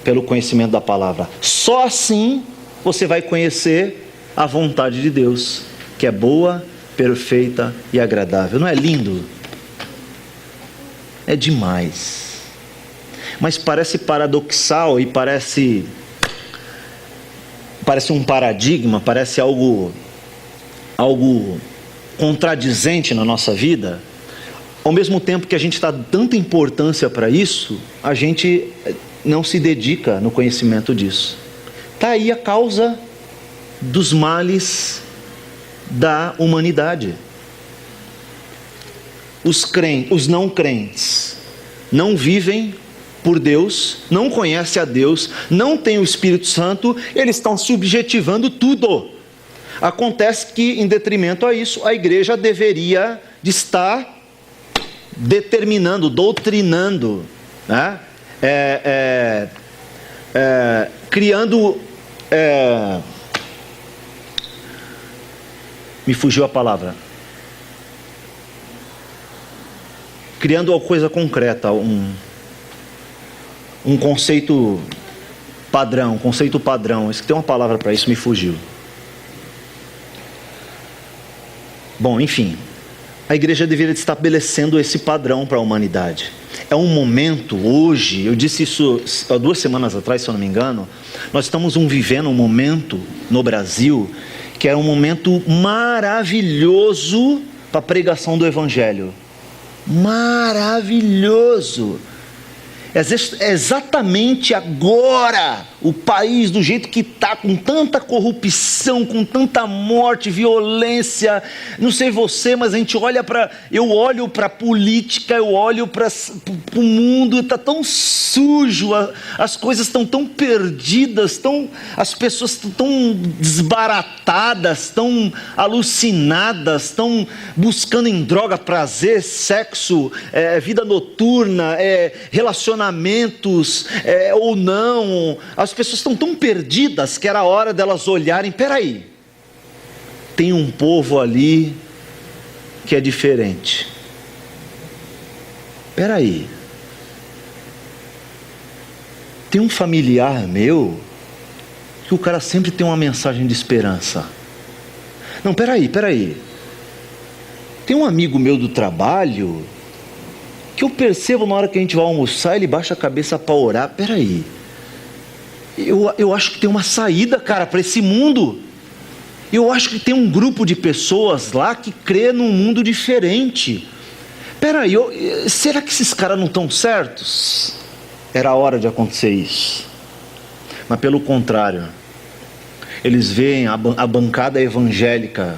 pelo conhecimento da palavra. Só assim você vai conhecer a vontade de Deus, que é boa, perfeita e agradável. Não é lindo? É demais. Mas parece paradoxal e parece um paradigma, parece algo contradizente na nossa vida. Ao mesmo tempo que a gente dá tanta importância para isso, a gente não se dedica no conhecimento disso. Está aí a causa dos males da humanidade. Os não crentes não vivem por Deus, não conhecem a Deus, não têm o Espírito Santo, eles estão subjetivando tudo. Acontece que, em detrimento a isso, a igreja deveria de estar determinando, doutrinando, né? Criando, me fugiu a palavra, criando uma coisa concreta, um conceito padrão, isso que tem uma palavra para isso, me fugiu. Bom, enfim, a igreja deveria estar estabelecendo esse padrão para a humanidade. É um momento, hoje, eu disse isso há 2 semanas atrás, se eu não me engano, nós estamos vivendo um momento no Brasil, que é um momento maravilhoso para a pregação do Evangelho. Maravilhoso! É exatamente agora, o país do jeito que está, com tanta corrupção, com tanta morte, violência, não sei você, mas eu olho para a política, eu olho para o mundo, está tão sujo, as coisas estão tão perdidas, as pessoas estão tão desbaratadas, tão alucinadas, estão buscando em droga, prazer, sexo, vida noturna, relacionamentos, ou não, as pessoas estão tão perdidas que era a hora delas olharem, peraí, tem um povo ali que é diferente, peraí, tem um familiar meu que o cara sempre tem uma mensagem de esperança. Não, peraí, tem um amigo meu do trabalho que eu percebo na hora que a gente vai almoçar, ele baixa a cabeça para orar. Peraí, eu acho que tem uma saída, cara, para esse mundo. Eu acho que tem um grupo de pessoas lá que crê num mundo diferente. Peraí, será que esses caras não estão certos? Era a hora de acontecer isso. Mas pelo contrário, eles veem a bancada evangélica.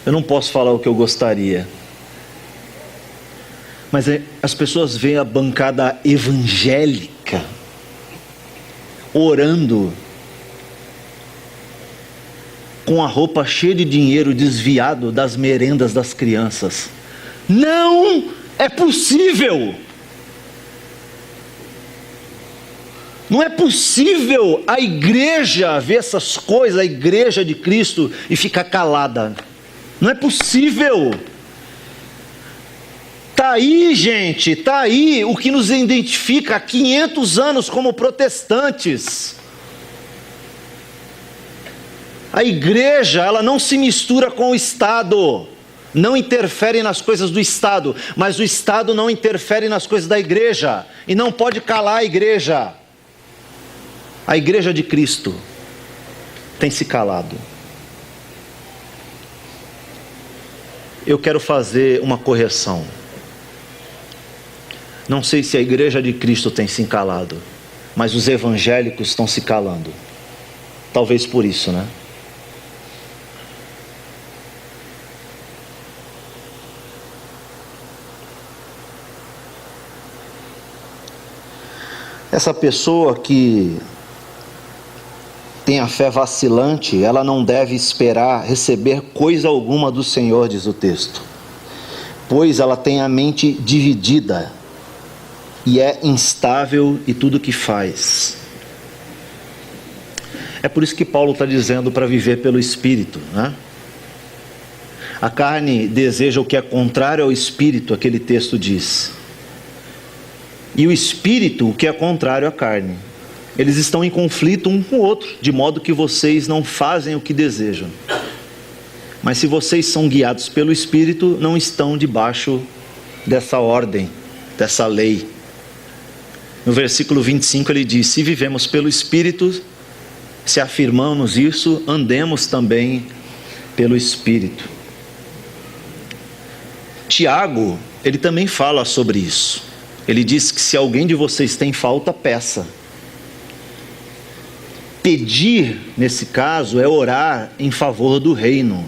Eu não posso falar o que eu gostaria, mas as pessoas veem a bancada evangélica orando com a roupa cheia de dinheiro desviado das merendas das crianças. Não é possível! Não é possível a igreja ver essas coisas, a igreja de Cristo, e ficar calada. Não é possível. Está aí, gente, está aí o que nos identifica há 500 anos como protestantes. A igreja, ela não se mistura com o Estado, não interfere nas coisas do Estado, mas o Estado não interfere nas coisas da igreja, e não pode calar a igreja. A igreja de Cristo tem se calado. Eu quero fazer uma correção. Não sei se a igreja de Cristo tem se calado, mas os evangélicos estão se calando. Talvez por isso, né? Essa pessoa que tem a fé vacilante, ela não deve esperar receber coisa alguma do Senhor, diz o texto, pois ela tem a mente dividida e é instável em tudo que faz. É por isso que Paulo está dizendo para viver pelo Espírito, né? A carne deseja o que é contrário ao Espírito, aquele texto diz. e o espírito, o que é contrário à carne. Eles estão em conflito um com o outro, de modo que vocês não fazem o que desejam. Mas se vocês são guiados pelo espírito, não estão debaixo dessa ordem, dessa lei. No versículo 25 ele diz: se vivemos pelo espírito, se afirmamos isso, andemos também pelo espírito. Tiago, ele também fala sobre isso. Ele diz que se alguém de vocês tem falta, peça. Pedir, nesse caso, é orar em favor do reino.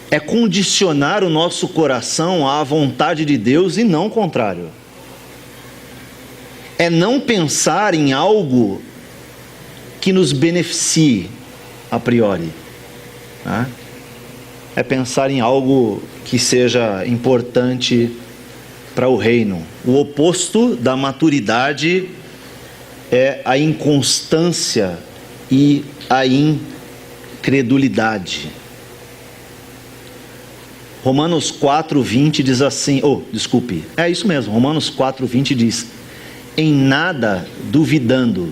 É condicionar o nosso coração à vontade de Deus e não o contrário. É não pensar em algo que nos beneficie a priori. Tá? É pensar em algo que seja importante para o reino. O oposto da maturidade é a inconstância e a incredulidade. Romanos 4:20 diz assim, é isso mesmo, Romanos 4:20 diz: em nada duvidando.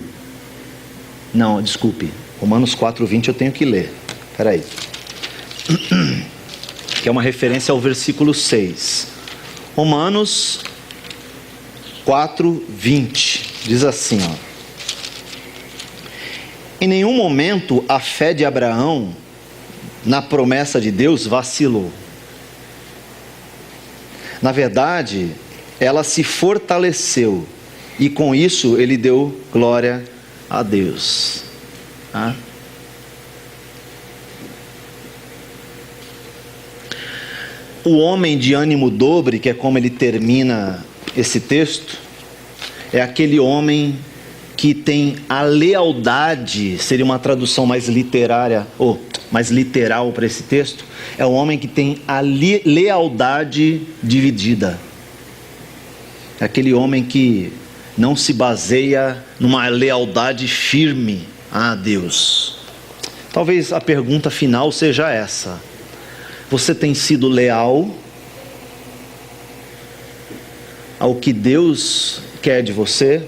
Não, desculpe, Romanos 4:20 eu tenho que ler, espera aí. Que é uma referência ao versículo 6. Romanos 4:20 diz assim, em nenhum momento a fé de Abraão na promessa de Deus vacilou. Na verdade, ela se fortaleceu e com isso ele deu glória a Deus. O homem de ânimo dobre, que é como ele termina esse texto, é aquele homem que tem a lealdade, seria uma tradução mais literária, ou mais literal para esse texto, é o homem que tem a lealdade dividida. É aquele homem que não se baseia numa lealdade firme a Deus. Talvez a pergunta final seja essa: você tem sido leal ao que Deus quer de você?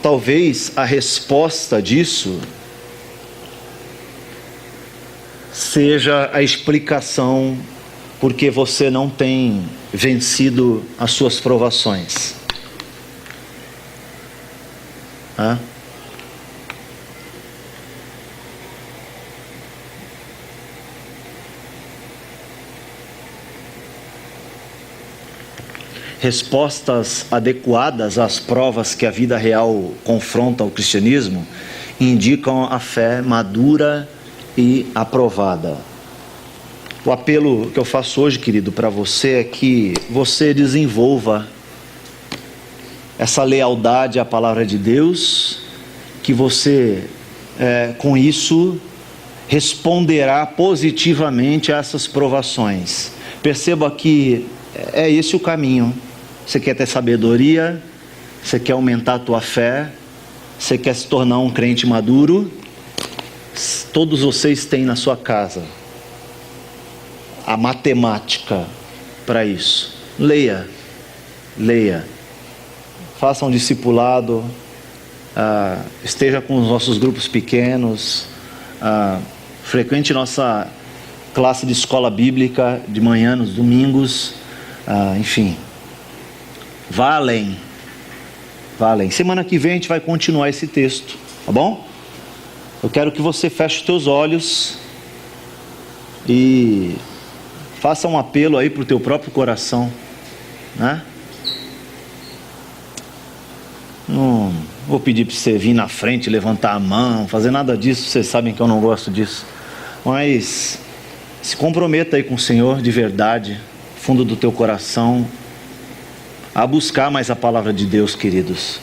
Talvez a resposta disso seja a explicação porque você não tem vencido as suas provações. Respostas adequadas às provas que a vida real confronta ao cristianismo indicam a fé madura e aprovada. O apelo que eu faço hoje, querido, para você é que você desenvolva essa lealdade à palavra de Deus, que você, com isso, responderá positivamente a essas provações. Perceba que é esse o caminho. Você quer ter sabedoria, você quer aumentar a tua fé, você quer se tornar um crente maduro, todos vocês têm na sua casa a matemática para isso. Leia, faça um discipulado, esteja com os nossos grupos pequenos, frequente nossa classe de escola bíblica de manhã, nos domingos, enfim, vá além. Semana que vem a gente vai continuar esse texto, tá bom? Eu quero que você feche os teus olhos e faça um apelo aí para o teu próprio coração, né? Não vou pedir para você vir na frente, levantar a mão, fazer nada disso, vocês sabem que eu não gosto disso, mas se comprometa aí com o Senhor de verdade, fundo do teu coração, a buscar mais a palavra de Deus, queridos.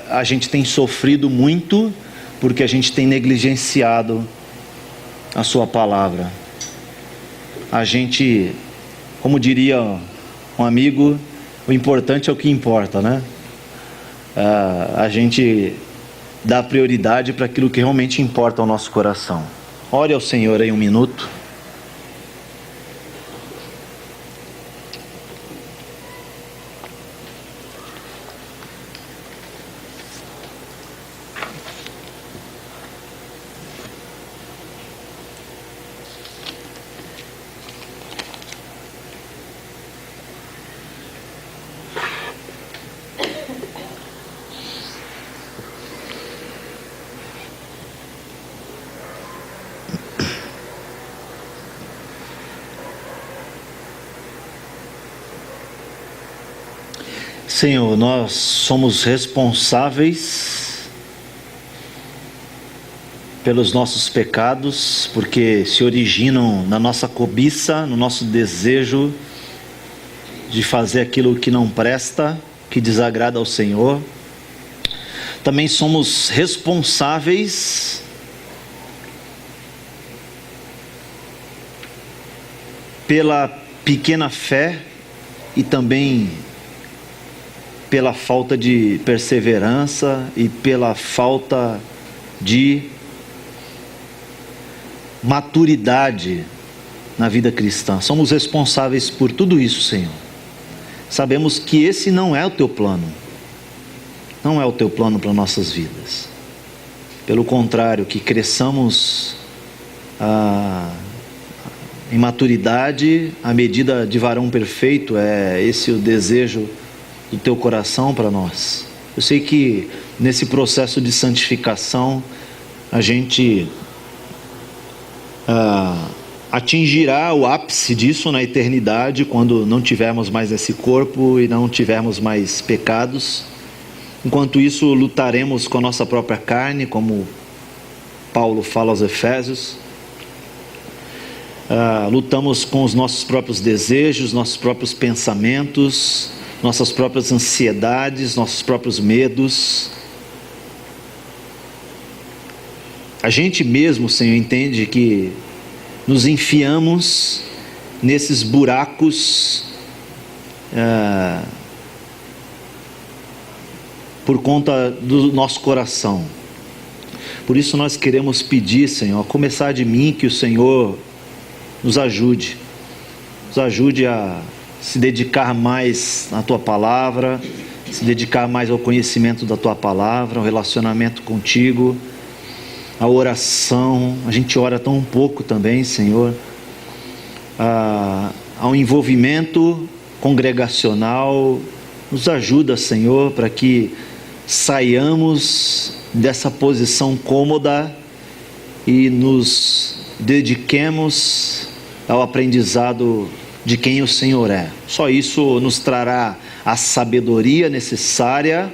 A gente tem sofrido muito porque a gente tem negligenciado a sua palavra. A gente, como diria um amigo, o importante é o que importa, né? A gente dá prioridade para aquilo que realmente importa ao nosso coração. Ore ao Senhor aí um minuto. Senhor, nós somos responsáveis pelos nossos pecados, porque se originam na nossa cobiça, no nosso desejo de fazer aquilo que não presta, que desagrada ao Senhor. Também somos responsáveis pela pequena fé e também pela falta de perseverança e pela falta de maturidade na vida cristã. Somos responsáveis por tudo isso, Senhor. Sabemos que esse não é o teu plano. Não é o teu plano para nossas vidas. Pelo contrário, que cresçamos em maturidade, à medida de varão perfeito. É esse o desejo do teu coração para nós. Eu sei que nesse processo de santificação a gente atingirá o ápice disso na eternidade, quando não tivermos mais esse corpo e não tivermos mais pecados. Enquanto isso, lutaremos com a nossa própria carne, como Paulo fala aos Efésios. Lutamos com os nossos próprios desejos, nossos próprios pensamentos, nossas próprias ansiedades, nossos próprios medos. A gente mesmo, Senhor, entende que nos enfiamos nesses buracos por conta do nosso coração. Por isso nós queremos pedir, Senhor, a começar de mim, que o Senhor nos ajude a se dedicar mais à Tua Palavra, se dedicar mais ao conhecimento da Tua Palavra, ao relacionamento contigo, a oração. A gente ora tão pouco também, Senhor. Ao envolvimento congregacional. Nos ajuda, Senhor, para que saiamos dessa posição cômoda e nos dediquemos ao aprendizado de quem o Senhor é. Só isso nos trará a sabedoria necessária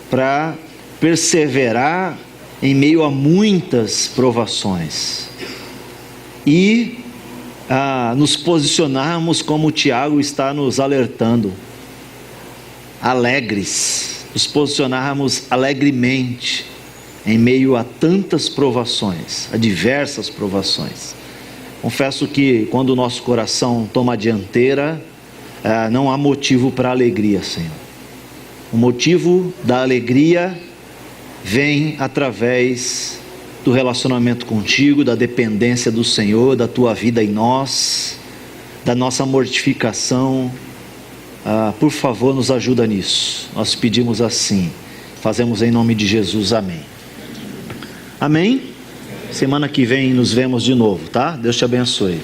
para perseverar em meio a muitas provações e nos posicionarmos como o Tiago está nos alertando, alegres, nos posicionarmos alegremente em meio a tantas provações, a diversas provações. Confesso que quando o nosso coração toma a dianteira, não há motivo para alegria, Senhor. O motivo da alegria vem através do relacionamento contigo, da dependência do Senhor, da tua vida em nós, da nossa mortificação. Por favor, nos ajuda nisso. Nós pedimos assim, fazemos em nome de Jesus, amém. Amém? Semana que vem nos vemos de novo, tá? Deus te abençoe.